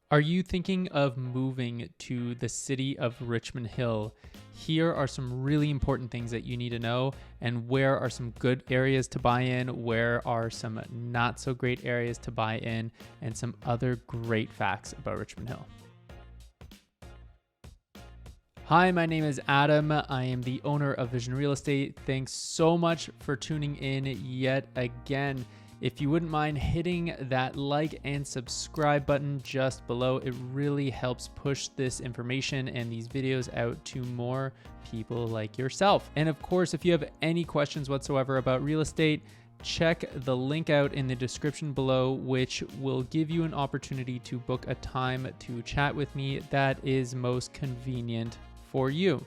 Are you thinking of moving to the city of Richmond Hill? Here are some really important things that you need to know, and where are some good areas to buy in, where are some not so great areas to buy in, and some other great facts about Richmond Hill. Hi, my name is Adam. I am the owner of Vision Real Estate. Thanks so much for tuning in yet again. If you wouldn't mind hitting that like and subscribe button just below, it really helps push this information and these videos out to more people like yourself. And of course, if you have any questions whatsoever about real estate, check the link out in the description below, which will give you an opportunity to book a time to chat with me that is most convenient for you.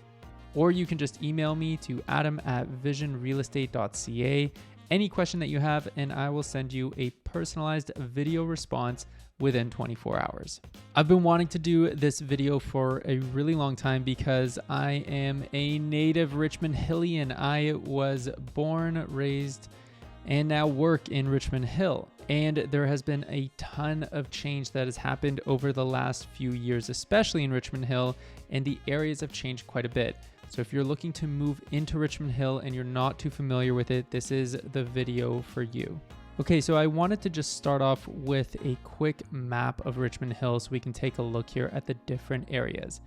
Or you can just email me to adam@visionrealestate.ca. Any question that you have, and I will send you a personalized video response within 24 hours. I've been wanting to do this video for a really long time because I am a native Richmond Hillian. I was born, raised, and now work in Richmond Hill. And there has been a ton of change that has happened over the last few years, especially in Richmond Hill, and the areas have changed quite a bit. So if you're looking to move into Richmond Hill and you're not too familiar with it, this is the video for you. Okay, so I wanted to just start off with a quick map of Richmond Hill so we can take a look here at the different areas.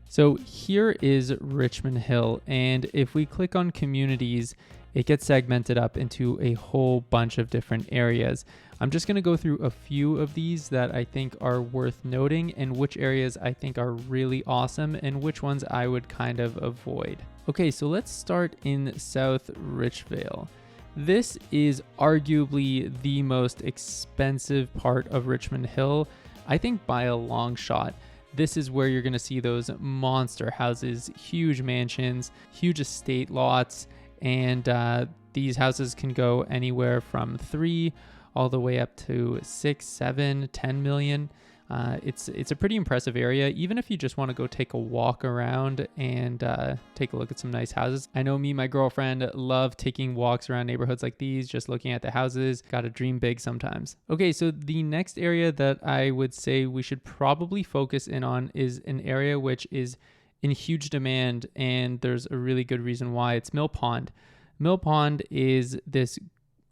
So here is Richmond Hill, and if we click on communities, it gets segmented up into a whole bunch of different areas. I'm just going to go through a few of these that I think are worth noting, and which areas I think are really awesome and which ones I would kind of avoid. Okay, so let's start in South Richvale. This is arguably the most expensive part of Richmond Hill, I think by a long shot. This is where you're going to see those monster houses, huge mansions, huge estate lots, and these houses can go anywhere from 3 all the way up to 6, 7, 10 million. It's a pretty impressive area, even if you just want to go take a walk around and take a look at some nice houses. I know me and my girlfriend love taking walks around neighborhoods like these, just looking at the houses. Gotta dream big sometimes. Okay, so the next area that I would say we should probably focus in on is an area which is in huge demand, and there's a really good reason why. It's Mill Pond. Mill Pond is this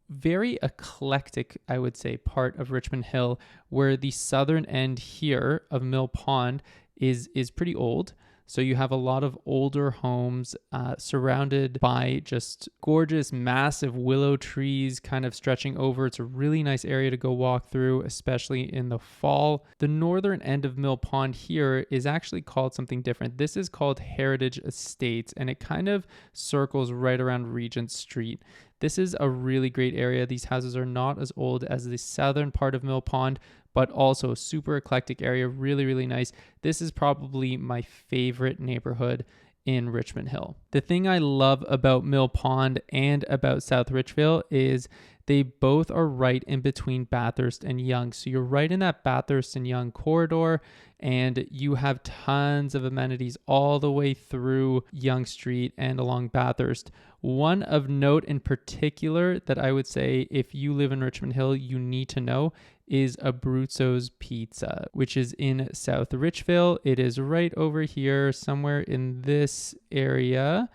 very eclectic, I would say, part of Richmond Hill, where the southern end here of Mill Pond is pretty old. So you have a lot of older homes surrounded by just gorgeous, massive willow trees kind of stretching over. It's a really nice area to go walk through, especially in the fall. The northern end of Mill Pond here is actually called something different. This is called Heritage Estates, and it kind of circles right around Regent Street. This is a really great area. These houses are not as old as the southern part of Mill Pond, but also a super eclectic area, really, really nice. This is probably my favorite neighborhood in Richmond Hill. The thing I love about Mill Pond and about South Richvale is they both are right in between Bathurst and Yonge. So you're right in that Bathurst and Yonge corridor, and you have tons of amenities all the way through Yonge Street and along Bathurst. One of note in particular that I would say if you live in Richmond Hill, you need to know is Abruzzo's Pizza, which is in South Richvale. It is right over here, somewhere in this area,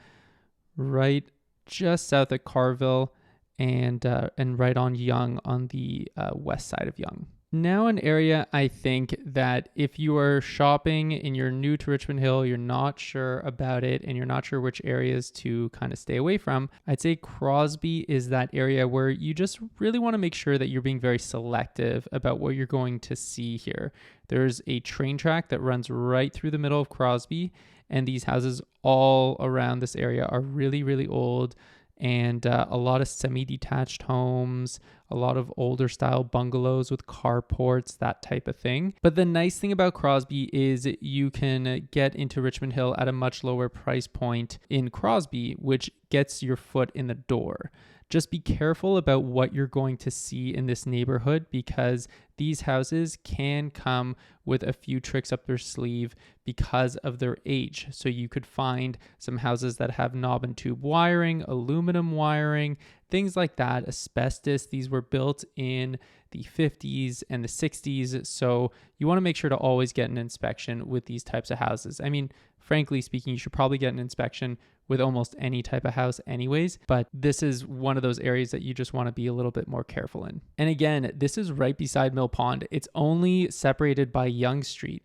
right just south of Carville, and right on Yonge on the west side of Yonge. Now an area I think that if you are shopping and you're new to Richmond Hill, you're not sure about it, and you're not sure which areas to kind of stay away from, I'd say Crosby is that area where you just really want to make sure that you're being very selective about what you're going to see here. There's a train track that runs right through the middle of Crosby, and these houses all around this area are really, really old, and a lot of semi-detached homes, a lot of older style bungalows with carports, that type of thing. But the nice thing about Crosby is you can get into Richmond Hill at a much lower price point in Crosby, which gets your foot in the door. Just be careful about what you're going to see in this neighborhood, because these houses can come with a few tricks up their sleeve because of their age. So you could find some houses that have knob and tube wiring, aluminum wiring, things like that, asbestos. These were built in the 50s and the 60s. So you want to make sure to always get an inspection with these types of houses. I mean, frankly speaking, you should probably get an inspection with almost any type of house anyways, but this is one of those areas that you just want to be a little bit more careful in. And again, this is right beside Mill Pond. It's only separated by Yonge Street,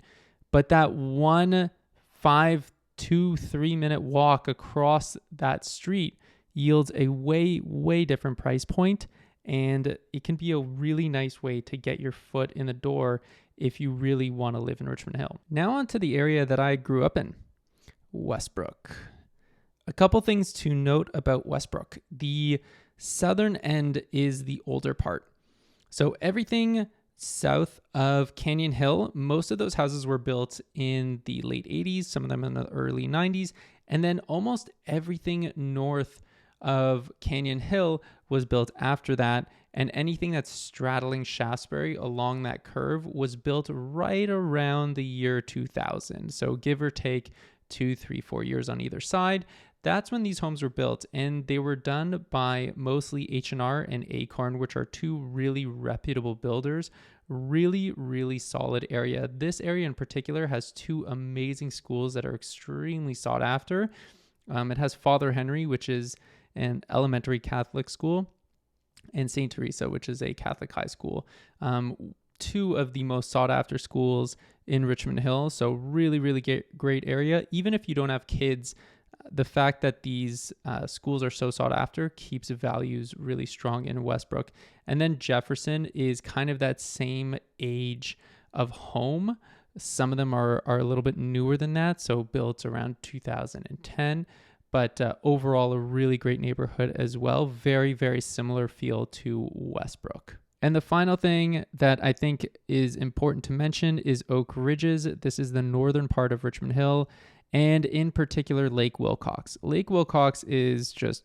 but that 5 to 3 minute walk across that street yields a way different price point, and it can be a really nice way to get your foot in the door if you really want to live in Richmond Hill. Now on to the area that I grew up in, Westbrook. A couple things to note about Westbrook. The southern end is the older part. So everything south of Canyon Hill, most of those houses were built in the late 80s, some of them in the early 90s, and then almost everything north of Canyon Hill was built after that, and anything that's straddling Shaftesbury along that curve was built right around the year 2000. So give or take 2, 3, 4 years on either side. That's when these homes were built, and they were done by mostly H&R and Acorn, which are two really reputable builders. Really solid area. This area in particular has two amazing schools that are extremely sought after. It has Father Henry, which is an elementary Catholic school, and St. Teresa, which is a Catholic high school. Two of the most sought after schools in Richmond Hill. So really great area. Even if you don't have kids, the fact that these schools are so sought after keeps values really strong in Westbrook. And then Jefferson is kind of that same age of home. Some of them are a little bit newer than that, so built around 2010. But overall, a really great neighborhood as well. Very similar feel to Westbrook. And the final thing that I think is important to mention is Oak Ridges. This is the northern part of Richmond Hill, and in particular, Lake Wilcox. Lake Wilcox is just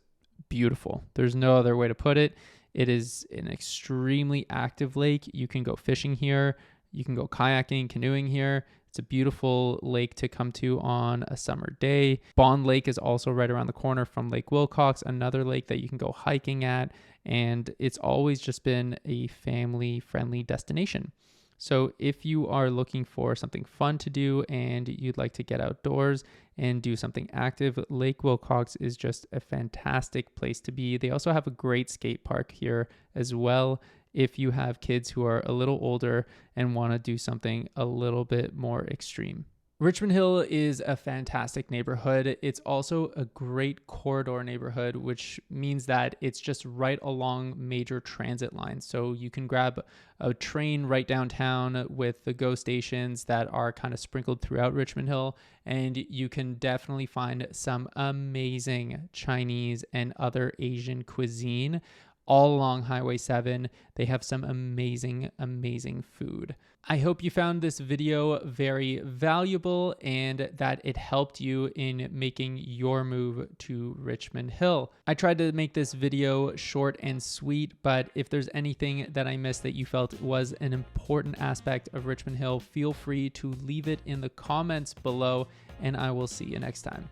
beautiful. There's no other way to put it. It is an extremely active lake. You can go fishing here. You can go kayaking, canoeing here. It's a beautiful lake to come to on a summer day. Bond Lake is also right around the corner from Lake Wilcox, another lake that you can go hiking at. And it's always just been a family-friendly destination. So if you are looking for something fun to do and you'd like to get outdoors and do something active, Lake Wilcox is just a fantastic place to be. They also have a great skate park here as well if you have kids who are a little older and want to do something a little bit more extreme. Richmond Hill is a fantastic neighborhood. It's also a great corridor neighborhood, which means that it's just right along major transit lines. So you can grab a train right downtown with the GO stations that are kind of sprinkled throughout Richmond Hill, and you can definitely find some amazing Chinese and other Asian cuisine all along Highway 7. They have some amazing food. I hope you found this video very valuable and that it helped you in making your move to Richmond Hill. I tried to make this video short and sweet, but if there's anything that I missed that you felt was an important aspect of Richmond Hill, feel free to leave it in the comments below, and I will see you next time.